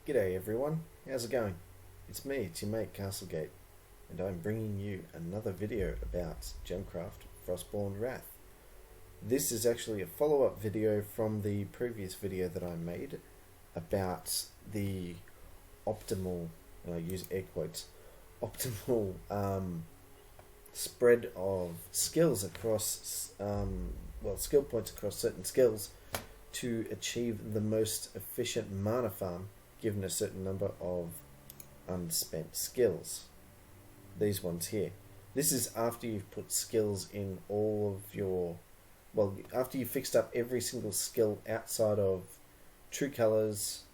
G'day everyone, how's it going? It's me, it's your mate Castlegate, and I'm bringing you another video about Gemcraft Frostborn Wrath. This is actually a follow-up video from the previous video that I made about the optimal, and I use air quotes, optimal spread of skills across, skill points across certain skills to achieve the most efficient mana farm given a certain number of unspent skills. These ones here. This is after you've put skills in all of your, after you've fixed up every single skill outside of true colors,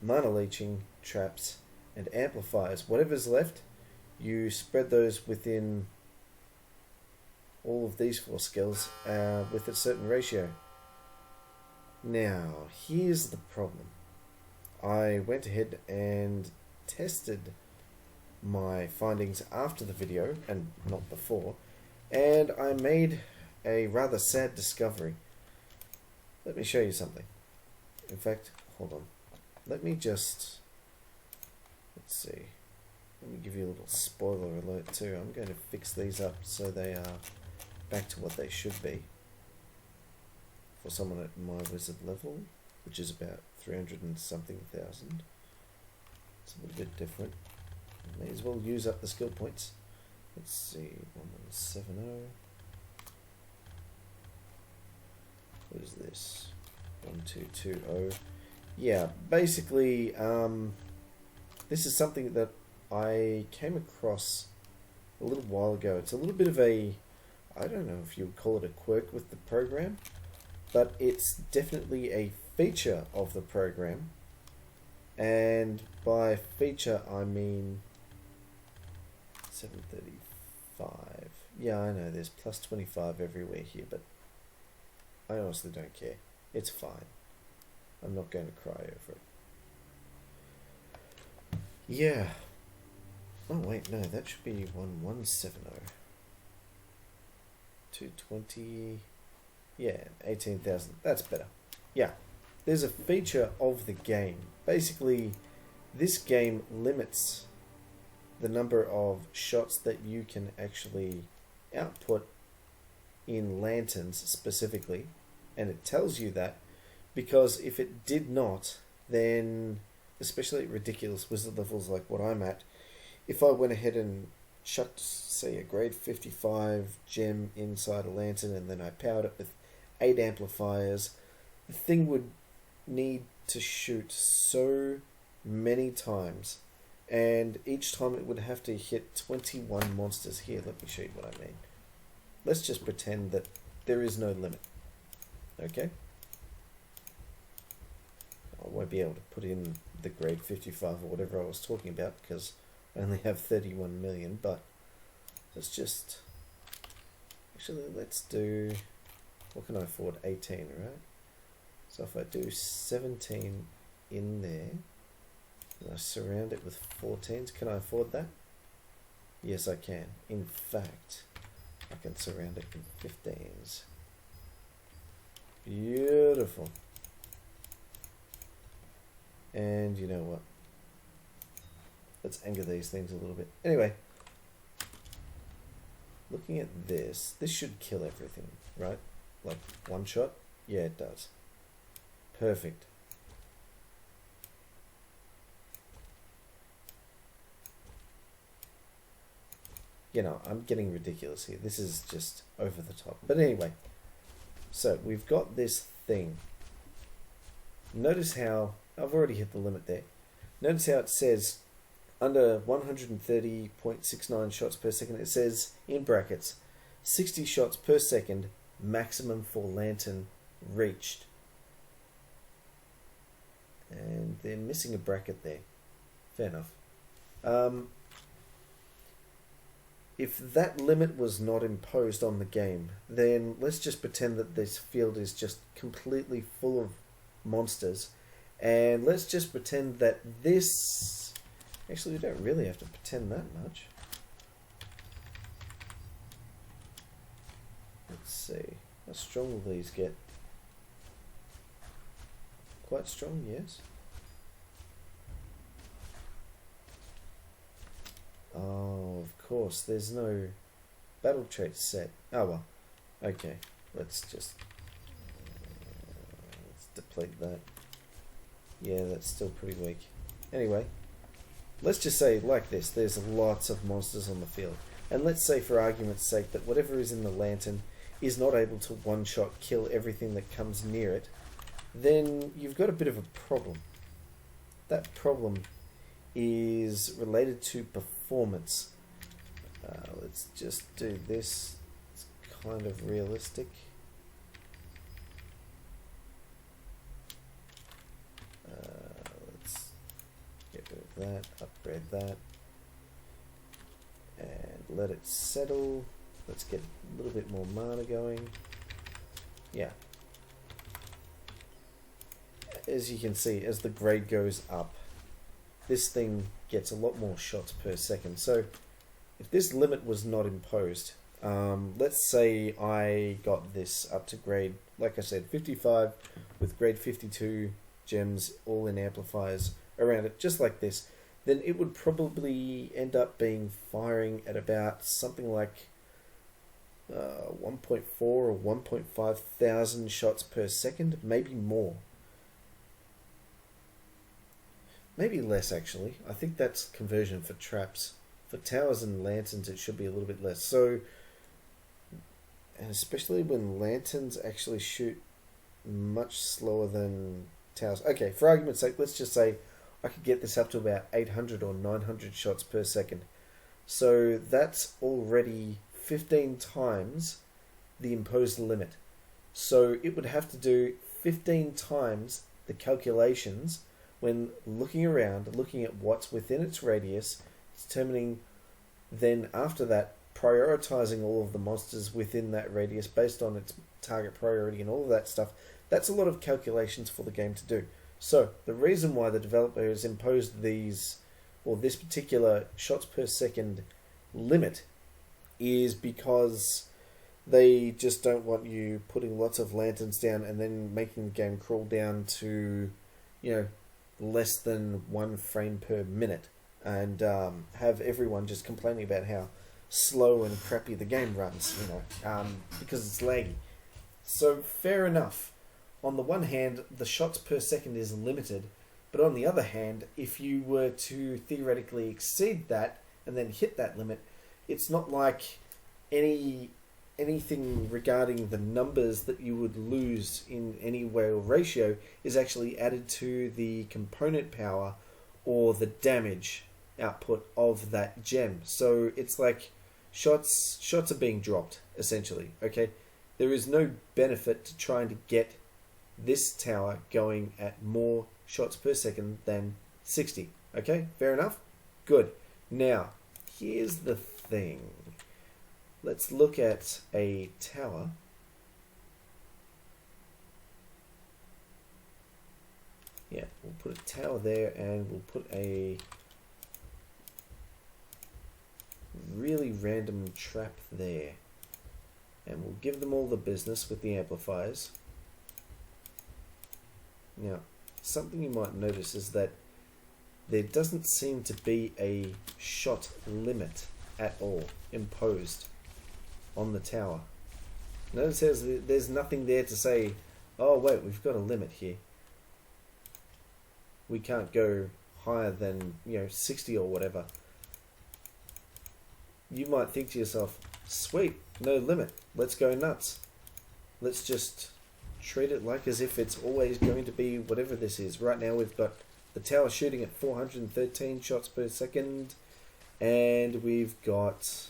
mana leeching, traps, and amplifiers. Whatever's left, you spread those within all of these four skills with a certain ratio. Now, here's the problem. I went ahead and tested my findings after the video, and not before, and I made a rather sad discovery. Let me show you something. In fact, hold on. Let me just, let's see. Let me give you a little spoiler alert too. I'm going to fix these up so they are back to what they should be for someone at my wizard level, which is about 300 and something thousand. It's a little bit different. May as well use up the skill points. Let's see, 1170. What is this? 1220. Yeah, basically, this is something that I came across a little while ago. It's a little bit of a, I don't know if you would call it a quirk with the program, but it's definitely a feature of the program. And by feature I mean 735. Yeah, I know there's plus 25 everywhere here, but I honestly don't care. It's fine. I'm not going to cry over it. Yeah. Oh wait, no, that should be 1170. 220. Yeah, 18,000. That's better. Yeah. There's a feature of the game. Basically, this game limits the number of shots that you can actually output in lanterns specifically, and it tells you that because if it did not, then especially at ridiculous wizard levels like what I'm at, if I went ahead and chucked, say, a grade 55 gem inside a lantern and then I powered it with 8 amplifiers, the thing would need to shoot so many times, and each time it would have to hit 21 monsters. Here, let me show you what I mean. Let's just pretend that there is no limit. Okay? I won't be able to put in the grade 55 or whatever I was talking about because I only have 31 million, but let's just, actually let's do, what can I afford? 18, right? So if I do 17 in there, and I surround it with 14s, can I afford that? Yes, I can. In fact, I can surround it with 15s. Beautiful. And you know what? Let's anger these things a little bit. Anyway, looking at this, this should kill everything, right? Like one shot? Yeah, it does. Perfect. You know, I'm getting ridiculous here. This is just over the top. But anyway, so we've got this thing. Notice how, I've already hit the limit there. Notice how it says under 130.69 shots per second, it says in brackets, 60 shots per second, maximum for lantern reached. And they're missing a bracket there. Fair enough. If that limit was not imposed on the game, then let's just pretend that this field is just completely full of monsters. And let's just pretend that this... Actually, we don't really have to pretend that much. Let's see. How strong will these get? Quite strong, yes. Oh, of course, there's no battle trait set. Oh well, okay, let's deplete that. Yeah, that's still pretty weak. Anyway, let's just say like this, there's lots of monsters on the field. And let's say for argument's sake that whatever is in the lantern is not able to one-shot kill everything that comes near it, then you've got a bit of a problem. That problem is related to performance. Let's just do this. It's kind of realistic. Let's get rid of that, upgrade that, and let it settle. Let's get a little bit more mana going. Yeah. As you can see, as the grade goes up, this thing gets a lot more shots per second. So if this limit was not imposed, let's say I got this up to grade, like I said, 55 with grade 52 gems, all in amplifiers around it, just like this, then it would probably end up being firing at about something like 1.4 or 1.5 thousand shots per second, maybe more. Maybe less, actually. I think that's conversion for traps. For towers and lanterns, it should be a little bit less. So, and especially when lanterns actually shoot much slower than towers. Okay, for argument's sake, let's just say I could get this up to about 800 or 900 shots per second. So that's already 15 times the imposed limit. So it would have to do 15 times the calculations when looking around, looking at what's within its radius, determining then after that, prioritizing all of the monsters within that radius based on its target priority and all of that stuff. That's a lot of calculations for the game to do. So the reason why the developer has imposed these, or this particular shots per second limit, is because they just don't want you putting lots of lanterns down and then making the game crawl down to, you know, less than 1 frame per minute, and have everyone just complaining about how slow and crappy the game runs, you know, because it's laggy. So fair enough. On the one hand, the shots per second is limited, but on the other hand, if you were to theoretically exceed that and then hit that limit, it's not like anything regarding the numbers that you would lose in any way or ratio is actually added to the component power or the damage output of that gem. So it's like shots are being dropped, essentially. Okay, there is no benefit to trying to get this tower going at more shots per second than 60. Okay, fair enough? Good. Now, here's the thing. Let's look at a tower. Yeah, we'll put a tower there, and we'll put a really random trap there. And we'll give them all the business with the amplifiers. Now, something you might notice is that there doesn't seem to be a shot limit at all imposed on the tower. Notice there's nothing there to say, oh wait, we've got a limit here. We can't go higher than, 60 or whatever. You might think to yourself, sweet, no limit, let's go nuts. Let's just treat it like as if it's always going to be whatever this is. Right now we've got the tower shooting at 413 shots per second, and we've got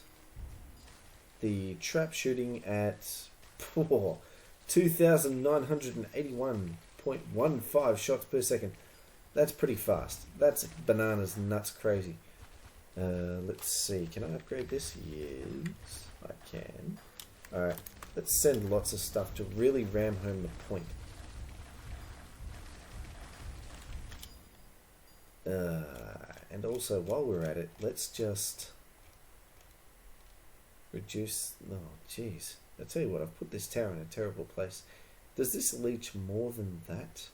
the trap shooting at 2,981.15 shots per second. That's pretty fast. That's bananas, nuts, crazy. Let's see. Can I upgrade this? Yes, I can. Alright, let's send lots of stuff to really ram home the point. And also, while we're at it, let's just reduce... Oh, jeez. I tell you what, I've put this tower in a terrible place. Does this leech more than that?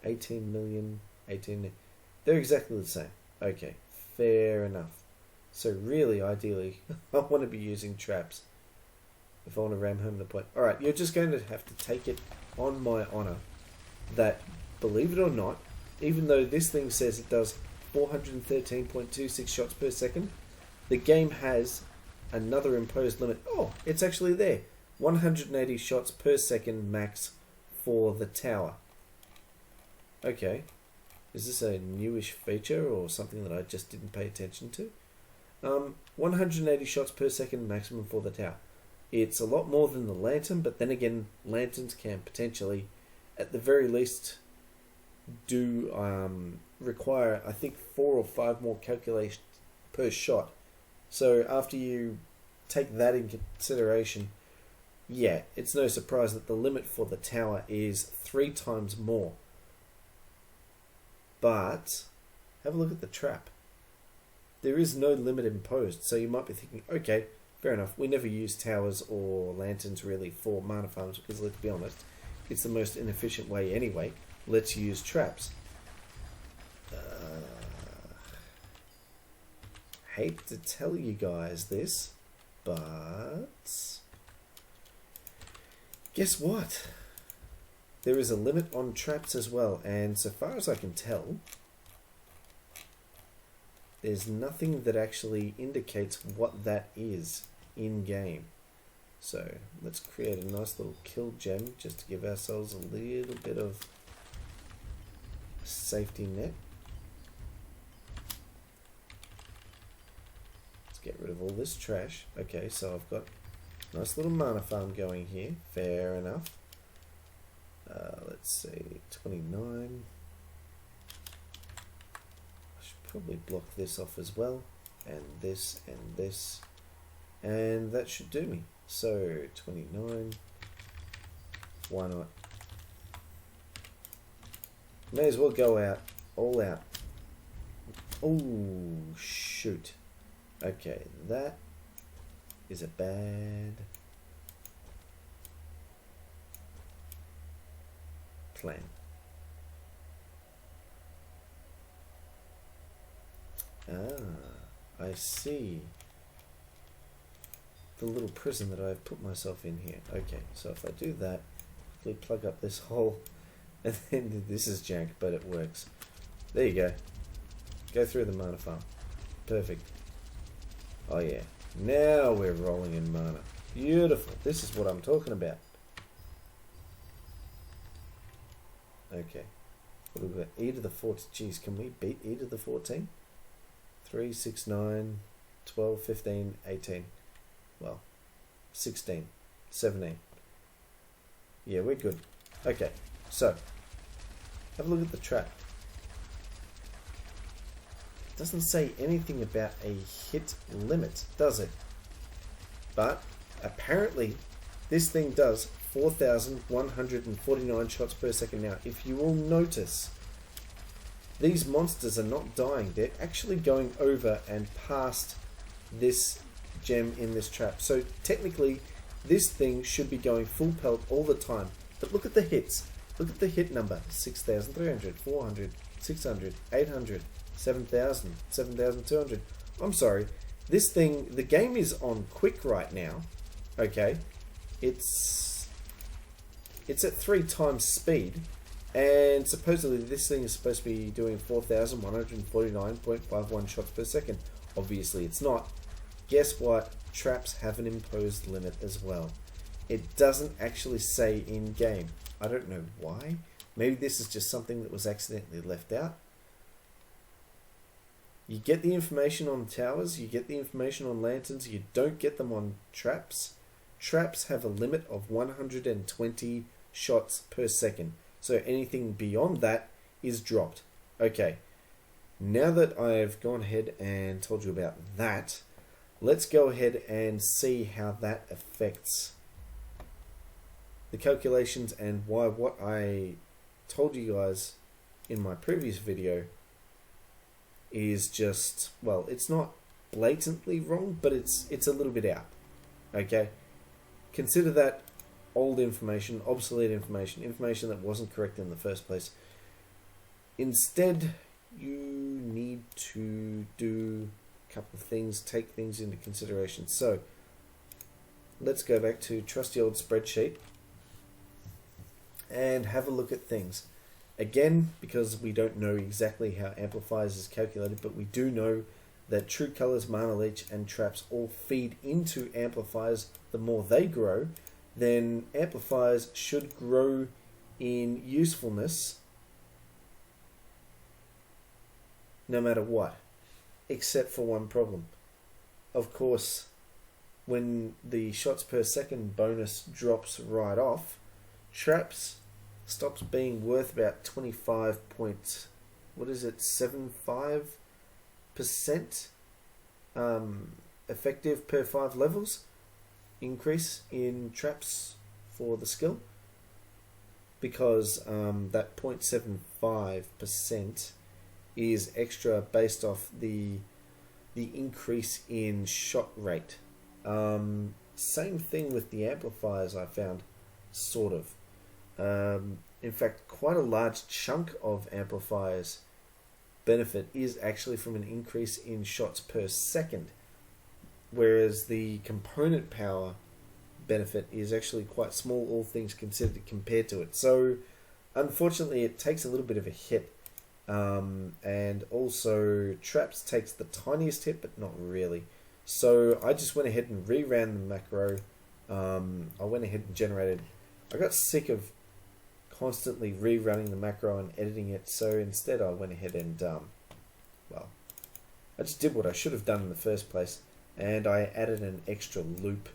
18 million, 18... They're exactly the same. Okay, fair enough. So really, ideally, I want to be using traps if I want to ram home the point. Alright, you're just going to have to take it on my honour that, believe it or not, even though this thing says it does 413.26 shots per second, the game has another imposed limit. Oh, it's actually there. 180 shots per second max for the tower. Okay. Is this a newish feature or something that I just didn't pay attention to? 180 shots per second maximum for the tower. It's a lot more than the lantern, but then again, lanterns can potentially, at the very least, do require, I think, 4 or 5 more calculations per shot. So after you take that in consideration, yeah, it's no surprise that the limit for the tower is 3 times more. But have a look at the trap. There is no limit imposed, so you might be thinking, okay, fair enough, we never use towers or lanterns really for mana farms because, let's be honest, it's the most inefficient way anyway. Let's use traps. Hate to tell you guys this, but guess what? There is a limit on traps as well, and so far as I can tell, there's nothing that actually indicates what that is in game. So let's create a nice little kill gem just to give ourselves a little bit of safety net. Let's get rid of all this trash. Okay, so I've got a nice little mana farm going here. Fair enough. Let's see, 29. I should probably block this off as well, and this, and that should do me. So 29. Why not? May as well go out, all out. Oh shoot. Okay, that is a bad plan. I see the little prison that I've put myself in here. Okay, so if I do that, quickly plug up this hole, and then this is jank, but it works. There you go. Go through the mana farm. Perfect. Oh yeah. Now we're rolling in mana. Beautiful. This is what I'm talking about. Okay. What have we got? E to the 14. Geez, can we beat E to the 14? 3, 6, 9, 12, 15, 18. Well, 16, 17. Yeah, we're good. Okay, so have a look at the trap. It doesn't say anything about a hit limit, does it? But apparently this thing does 4,149 shots per second. Now, if you will notice, these monsters are not dying. They're actually going over and past this gem in this trap. So technically, this thing should be going full pelt all the time. But look at the hits. Look at the hit number. 6,300, 400, 600, 800, 7,000, 7,200. I'm sorry. This thing, the game is on quick right now. Okay. It's at 3 times speed. And supposedly this thing is supposed to be doing 4,149.51 shots per second. Obviously it's not. Guess what? Traps have an imposed limit as well. It doesn't actually say in game. I don't know why. Maybe this is just something that was accidentally left out. You get the information on towers, you get the information on lanterns, you don't get them on traps. Traps have a limit of 120 shots per second. So anything beyond that is dropped. Okay, now that I've gone ahead and told you about that, let's go ahead and see how that affects the calculations and why what I told you guys in my previous video is just, well, it's not blatantly wrong, but it's a little bit out. Okay, consider that old information, obsolete information, information that wasn't correct in the first place. Instead, you need to do a couple of things, take things into consideration. So let's go back to trusty old spreadsheet and have a look at things. Again, because we don't know exactly how amplifiers is calculated, but we do know that true colors, mana leech, and traps all feed into amplifiers. The more they grow, then amplifiers should grow in usefulness no matter what, except for one problem. Of course, when the shots per second bonus drops right off, traps stops being worth about 75% effective per 5 levels increase in traps for the skill, because that 0.75% is extra based off the increase in shot rate. Same thing with the amplifiers, I found, sort of. In fact, quite a large chunk of amplifiers benefit is actually from an increase in shots per second, whereas the component power benefit is actually quite small, all things considered, compared to it. So unfortunately it takes a little bit of a hit, and also traps takes the tiniest hit, but not really. So I just went ahead and reran the macro. I went ahead and generated, I got sick of constantly rerunning the macro and editing it, so instead I went ahead and well, I just did what I should have done in the first place, and I added an extra loop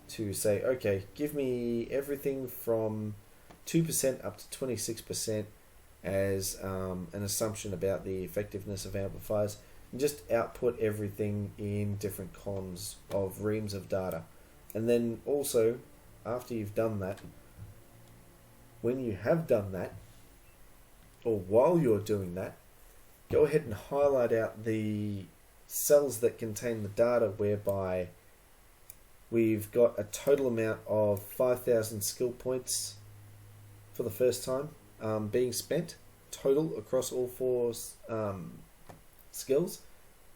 to say, okay, give me everything from 2% up to 26% as an assumption about the effectiveness of amplifiers, and just output everything in different columns of reams of data. And then also, after you've done that, when you have done that, or while you're doing that, go ahead and highlight out the cells that contain the data whereby we've got a total amount of 5,000 skill points for the first time being spent, total across all 4 skills.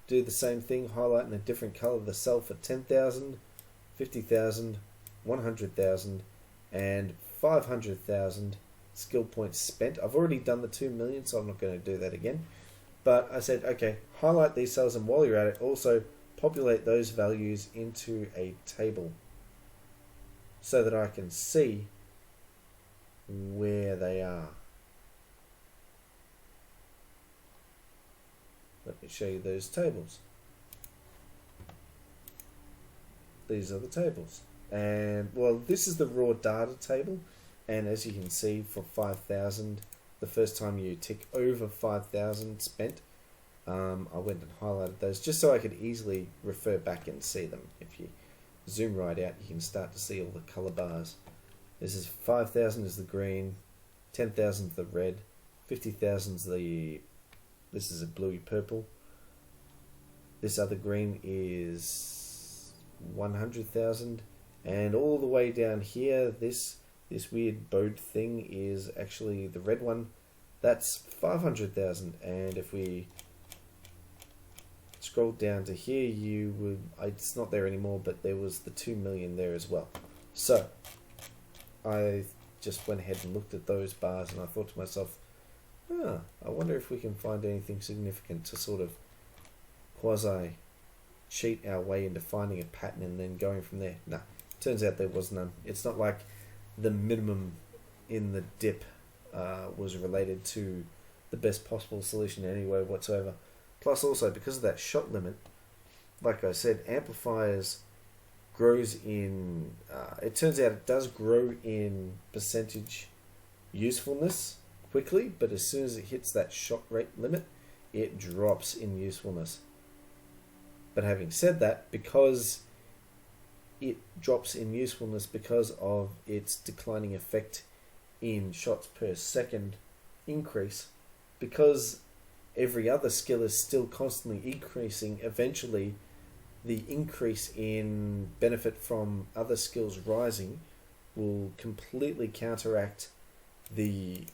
Do the same thing, highlight in a different color the cell for 10,000, 50,000, 100,000, and 500,000 skill points spent. I've already done the 2 million, so I'm not going to do that again. But I said, okay, highlight these cells, and while you're at it, also populate those values into a table so that I can see where they are. Let me show you those tables. These are the tables. And well, this is the raw data table, and as you can see, for 5,000, the first time you tick over 5,000 spent, I went and highlighted those just so I could easily refer back and see them. If you zoom right out, you can start to see all the color bars. This is 5,000 is the green, 10,000 is the red, 50,000 is the, this is a bluey purple, this other green is 100,000. And all the way down here, this weird bowed thing is actually the red one. That's 500,000. And if we scroll down to here, you would, it's not there anymore, but there was the 2 million there as well. So I just went ahead and looked at those bars, and I thought to myself, I wonder if we can find anything significant to sort of quasi cheat our way into finding a pattern and then going from there. Nah. Turns out there was none. It's not like the minimum in the dip was related to the best possible solution in any way whatsoever. Plus also, because of that shot limit, like I said, amplifiers grows in, it turns out it does grow in percentage usefulness quickly, but as soon as it hits that shot rate limit, it drops in usefulness. But having said that, because it drops in usefulness because of its declining effect in shots per second increase, because every other skill is still constantly increasing, eventually the increase in benefit from other skills rising will completely counteract the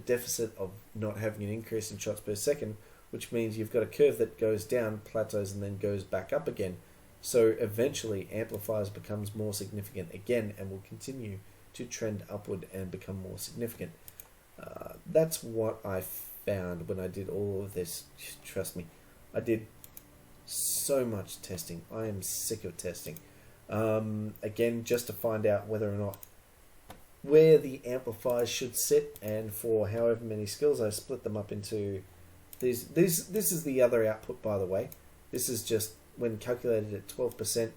deficit of not having an increase in shots per second, which means you've got a curve that goes down, plateaus, and then goes back up again. So eventually amplifiers becomes more significant again and will continue to trend upward and become more significant. That's what I found when I did all of this. Trust me, I did so much testing. I am sick of testing. Again, just to find out whether or not where the amplifiers should sit, and for however many skills, I split them up into these. This is the other output, by the way. This is just when calculated at 12%.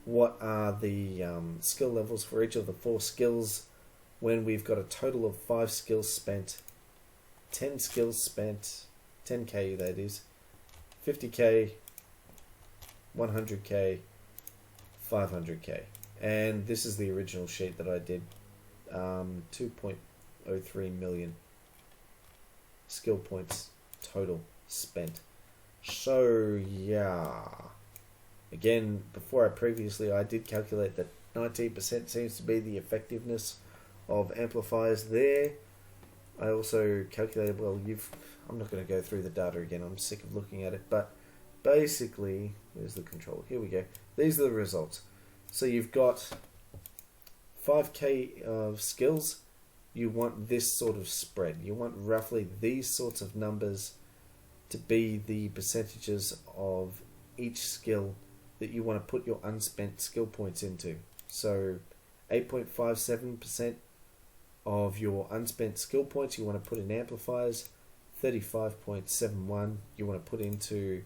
What are the skill levels for each of the 4 skills when we've got a total of 5 skills spent, 10 skills spent, 10k that is, 50k, 100k, 500k. And this is the original sheet that I did. 2.03 million skill points total spent. So yeah, again, before I did calculate that 19% seems to be the effectiveness of amplifiers there. I also calculated, well, I'm not going to go through the data again, I'm sick of looking at it, but basically, where's the control? Here we go. These are the results. So you've got 5k of skills. You want this sort of spread. You want roughly these sorts of numbers to be the percentages of each skill that you want to put your unspent skill points into. So 8.57% of your unspent skill points you want to put in amplifiers, 35.71 you want to put into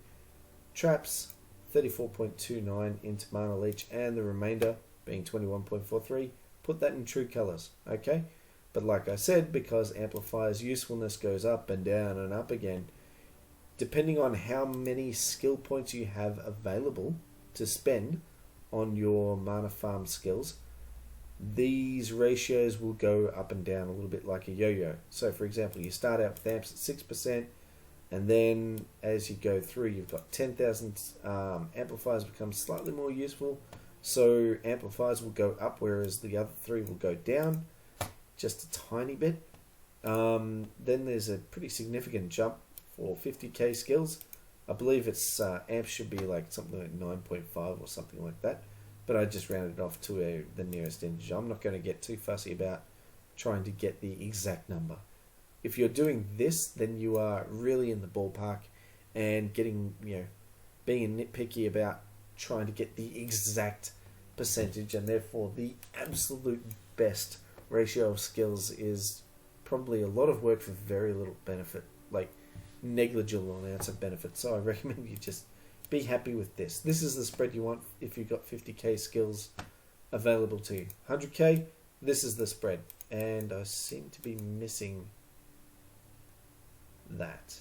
traps, 34.29 into mana leech, and the remainder being 21.43, put that in true colors. Okay, but like I said, because amplifiers usefulness goes up and down and up again, depending on how many skill points you have available to spend on your mana farm skills, these ratios will go up and down a little bit like a yo-yo. So for example, you start out with amps at 6%, and then as you go through, you've got 10,000 amplifiers become slightly more useful, so amplifiers will go up, whereas the other 3 will go down just a tiny bit. Then there's a pretty significant jump for 50k skills. I believe its amps should be like something like 9.5 or something like that, but I just rounded off to the nearest integer. I'm not going to get too fussy about trying to get the exact number. If you're doing this, then you are really in the ballpark and getting, being nitpicky about trying to get the exact percentage, and therefore the absolute best ratio of skills is probably a lot of work for very little benefit, like negligible amounts of benefit. So I recommend you just be happy with this. This is the spread you want if you've got 50k skills available to you. 100k, this is the spread, and I seem to be missing that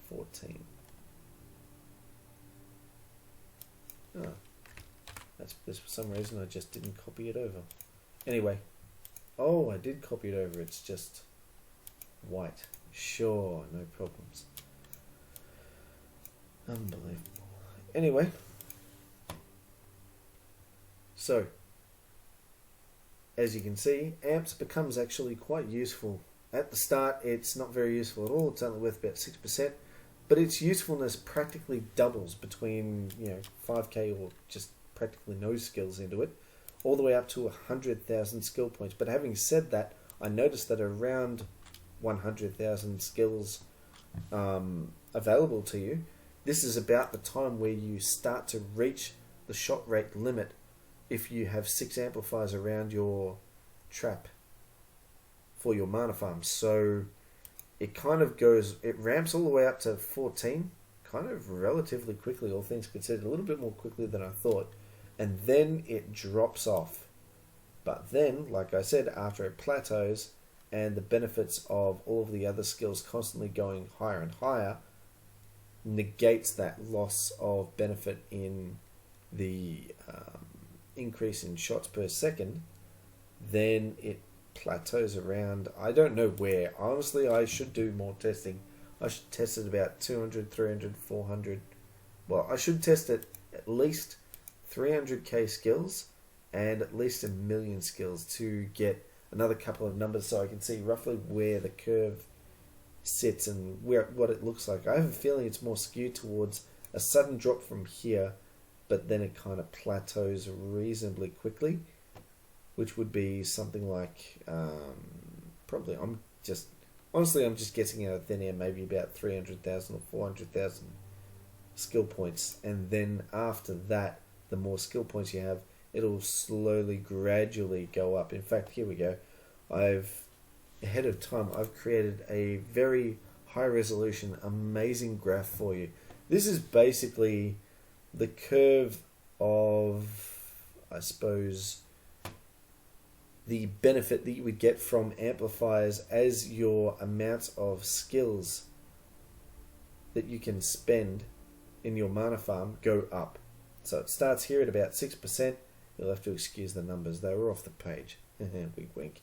14. Oh, that's because for some reason I just didn't copy it over. Anyway, oh, I did copy it over, it's just white. Sure, no problems. Unbelievable. Anyway, so as you can see, amps becomes actually quite useful. At the start, it's not very useful at all. It's only worth about 6%, but its usefulness practically doubles between 5k or just practically no skills into it, all the way up to 100,000 skill points. But having said that, I noticed that around 100,000 skills available to you, this is about the time where you start to reach the shot rate limit if you have 6 amplifiers around your trap for your mana farm. So it kind of goes, it ramps all the way up to 14 kind of relatively quickly, all things considered, a little bit more quickly than I thought, and then it drops off. But then, like I said, after it plateaus and the benefits of all of the other skills constantly going higher and higher negates that loss of benefit in the increase in shots per second, then it plateaus around, I don't know where. Honestly, I should do more testing. I should test it about 200, 300, 400. Well, I should test it at least 300k skills and at least 1 million skills to get another couple of numbers so I can see roughly where the curve sits and what it looks like. I have a feeling it's more skewed towards a sudden drop from here, but then it kind of plateaus reasonably quickly, which would be something like probably I'm just guessing out of thin air, maybe about 300,000 or 400,000 skill points, and then after that, the more skill points you have, it'll slowly, gradually go up. In fact, here we go. Ahead of time, I've created a very high resolution, amazing graph for you. This is basically the curve of, I suppose, the benefit that you would get from amplifiers as your amounts of skills that you can spend in your mana farm go up. So it starts here at about 6%. You'll have to excuse the numbers, they were off the page. Wink wink.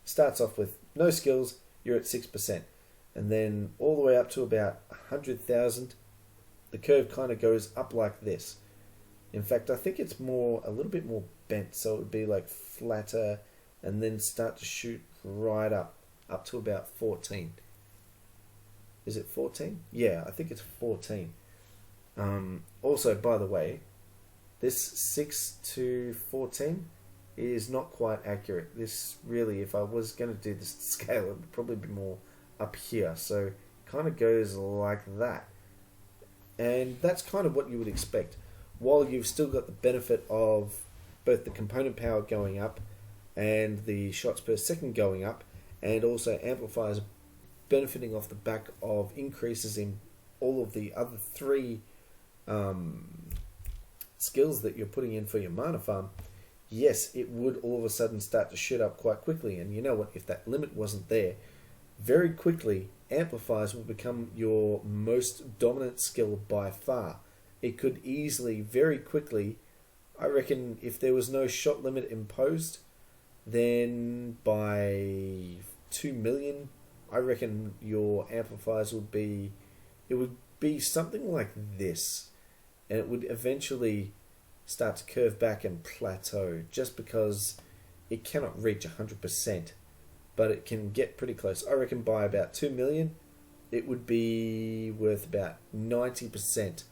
Starts off with no skills, you're at 6%. And then all the way up to about 100,000, the curve kind of goes up like this. In fact, I think it's a little bit more bent, so it would be like flatter and then start to shoot right up to about 14. Is it 14? Yeah, I think it's 14. Also, by the way, this 6 to 14 is not quite accurate. This really, if I was going to do this scale, it would probably be more up here. So it kind of goes like that. And that's kind of what you would expect. While you've still got the benefit of both the component power going up and the shots per second going up, and also amplifiers benefiting off the back of increases in all of the other three skills that you're putting in for your mana farm, yes, it would all of a sudden start to shoot up quite quickly. And you know what, if that limit wasn't there, very quickly amplifiers will become your most dominant skill by far. It could easily, very quickly, I reckon if there was no shot limit imposed, then by 2 million, I reckon your amplifiers would be something like this. And it would eventually start to curve back and plateau, just because it cannot reach 100%, but it can get pretty close. I reckon by about 2 million, it would be worth about 90%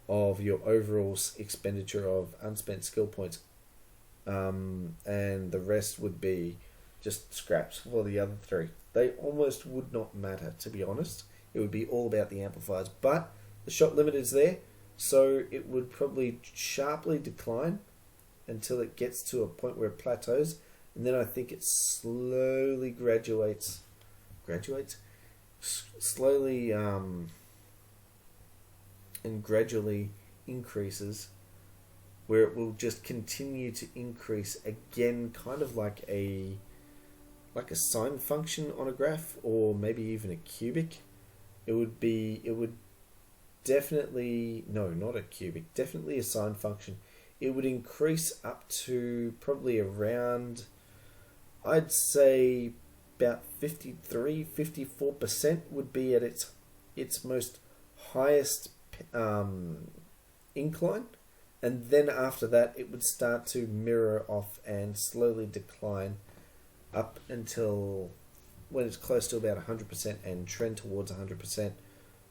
of your overall expenditure of unspent skill points, and the rest would be just scraps for the other three. They almost would not matter, to be honest. It would be all about the amplifiers, but the shot limit is there, so it would probably sharply decline until it gets to a point where it plateaus, and then I think it slowly slowly and gradually increases, where it will just continue to increase again, kind of like a sine function on a graph, or maybe even a cubic. It would definitely, no, not a cubic, definitely a sine function. It would increase up to probably around, I'd say about 53-54% would be at its most highest incline, and then after that it would start to mirror off and slowly decline up until when it's close to about 100% and trend towards 100%,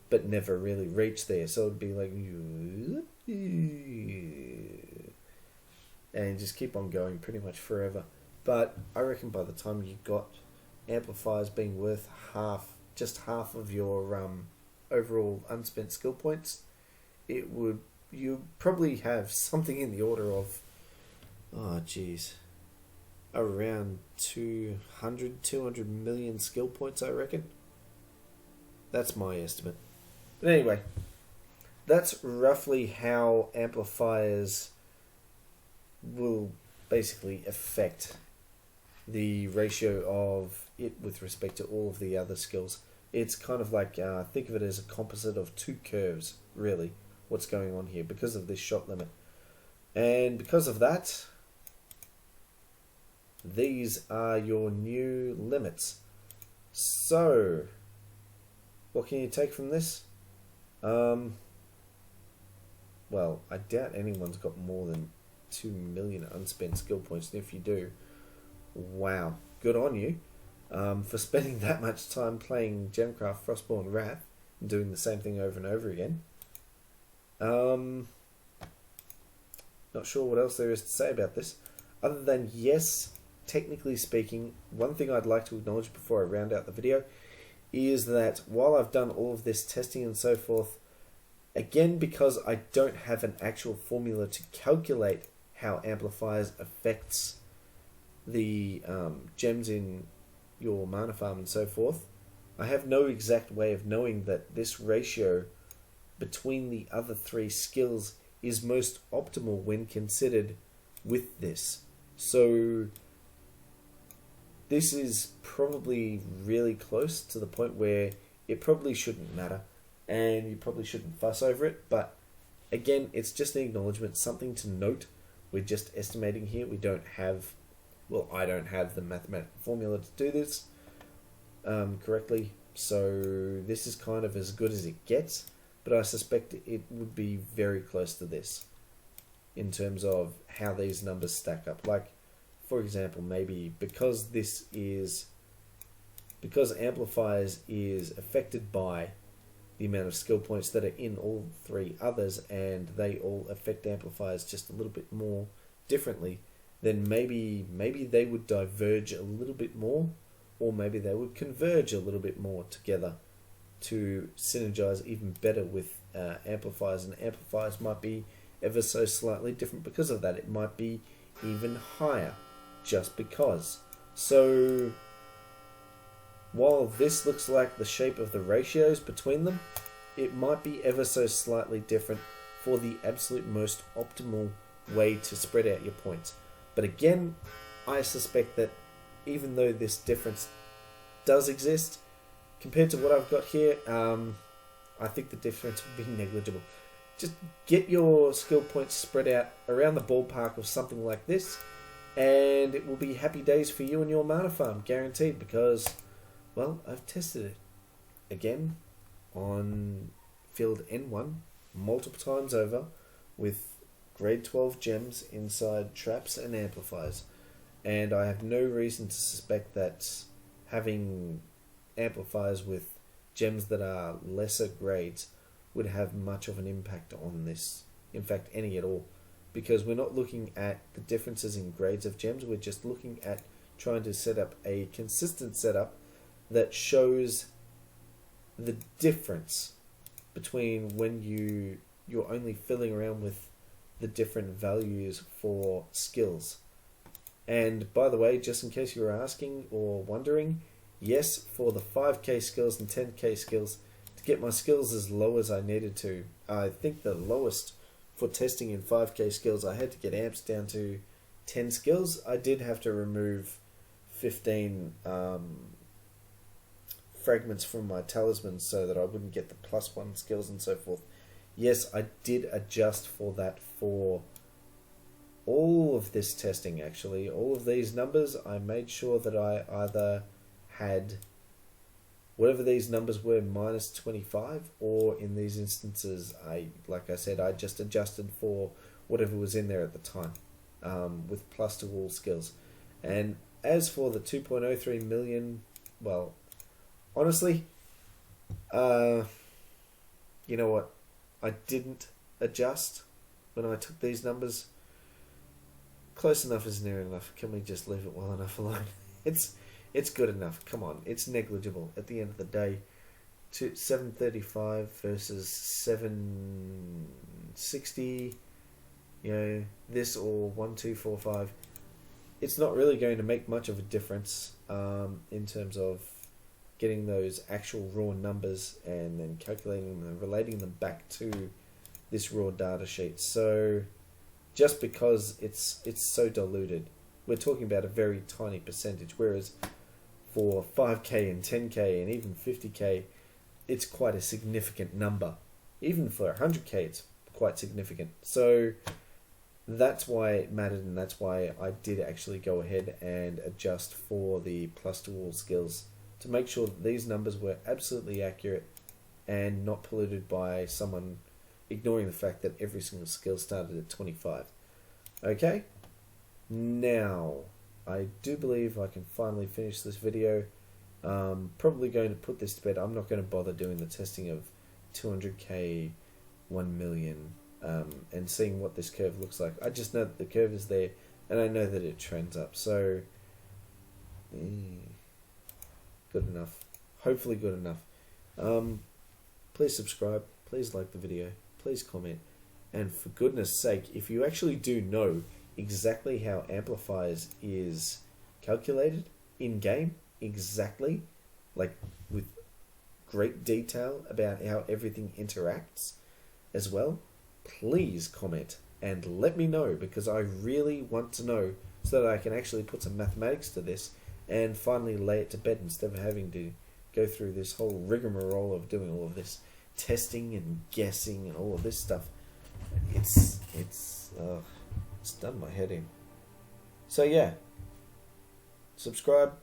but never really reach there. So it'd be like, and just keep on going pretty much forever. But I reckon by the time you got amplifiers being worth just half of your overall unspent skill points, you probably have something in the order of, around 200 million skill points, I reckon. That's my estimate. But anyway, that's roughly how amplifiers will basically affect the ratio of it with respect to all of the other skills. It's kind of like, think of it as a composite of two curves, really, what's going on here, because of this shot limit. And because of that, these are your new limits. So, what can you take from this? Well, I doubt anyone's got more than 2 million unspent skill points, and if you do, wow, good on you. for spending that much time playing Gemcraft Frostborn Wrath and doing the same thing over and over again. Not sure what else there is to say about this, other than yes, technically speaking, one thing I'd like to acknowledge before I round out the video is that while I've done all of this testing and so forth, again, because I don't have an actual formula to calculate how amplifiers affects the gems in your mana farm and so forth, I have no exact way of knowing that this ratio between the other three skills is most optimal when considered with this. So this is probably really close to the point where it probably shouldn't matter and you probably shouldn't fuss over it, but again, it's just an acknowledgement, something to note. We're just estimating here. We don't have, well, I don't have the mathematical formula to do this correctly, so this is kind of as good as it gets, but I suspect it would be very close to this in terms of how these numbers stack up. Like, for example, maybe because amplifiers is affected by the amount of skill points that are in all three others, and they all affect amplifiers just a little bit more differently, then maybe they would diverge a little bit more, or maybe they would converge a little bit more together to synergize even better with amplifiers, and amplifiers might be ever so slightly different because of that. It might be even higher just because. So while this looks like the shape of the ratios between them, it might be ever so slightly different for the absolute most optimal way to spread out your points. But again, I suspect that even though this difference does exist, compared to what I've got here, I think the difference would be negligible. Just get your skill points spread out around the ballpark of something like this, and it will be happy days for you and your mana farm, guaranteed, because, well, I've tested it again on field N1 multiple times over with grade 12 gems inside traps and amplifiers, and I have no reason to suspect that having amplifiers with gems that are lesser grades would have much of an impact on this. In fact, any at all, because we're not looking at the differences in grades of gems, we're just looking at trying to set up a consistent setup that shows the difference between when you're only fiddling around with the different values for skills. And by the way, just in case you were asking or wondering, yes, for the 5k skills and 10k skills, to get my skills as low as I needed to, I think the lowest for testing in 5k skills, I had to get amps down to 10 skills. I did have to remove 15 fragments from my talismans so that I wouldn't get the +1 skills and so forth. Yes, I did adjust for that for all of this testing, actually. All of these numbers, I made sure that I either had whatever these numbers were -25, or in these instances, like I said, I just adjusted for whatever was in there at the time, with plus to all skills. And as for the 2.03 million, well, honestly, you know what? I didn't adjust when I took these numbers. Close enough is near enough. Can we just leave it well enough alone? It's good enough. Come on, it's negligible at the end of the day. 735 versus 760. You know, this or 1245. It's not really going to make much of a difference in terms of getting those actual raw numbers and then calculating them and relating them back to this raw data sheet. So just because it's so diluted, we're talking about a very tiny percentage, whereas for 5k and 10k and even 50k, it's quite a significant number. Even for 100k, it's quite significant. So that's why it mattered, and that's why I did actually go ahead and adjust for the plus to all skills to make sure that these numbers were absolutely accurate and not polluted by someone ignoring the fact that every single skill started at 25. Okay, now I do believe I can finally finish this video Probably going to put this to bed. I'm not going to bother doing the testing of 200k, 1 million, and seeing what this curve looks like. I just know that the curve is there, and I know that it trends up. So, good enough. Hopefully good enough. Please subscribe. Please like the video. Please comment. And for goodness sake, if you actually do know exactly how amplifiers is calculated in-game, exactly, like with great detail about how everything interacts as well, please comment and let me know, because I really want to know so that I can actually put some mathematics to this and finally lay it to bed instead of having to go through this whole rigmarole of doing all of this testing and guessing and all of this stuff. It's done my head in. So yeah, subscribe,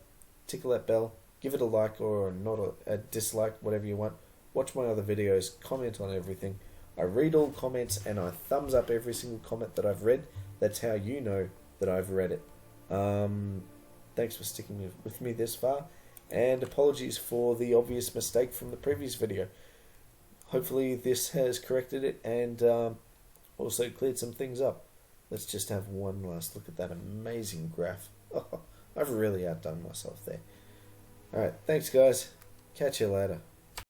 tickle that bell, give it a like or not a dislike, whatever you want. Watch my other videos, comment on everything. I read all comments and I thumbs up every single comment that I've read. That's how you know that I've read it. Thanks for sticking with me this far, and apologies for the obvious mistake from the previous video. Hopefully this has corrected it and also cleared some things up. Let's just have one last look at that amazing graph. I've really outdone myself there. Alright, thanks guys. Catch you later.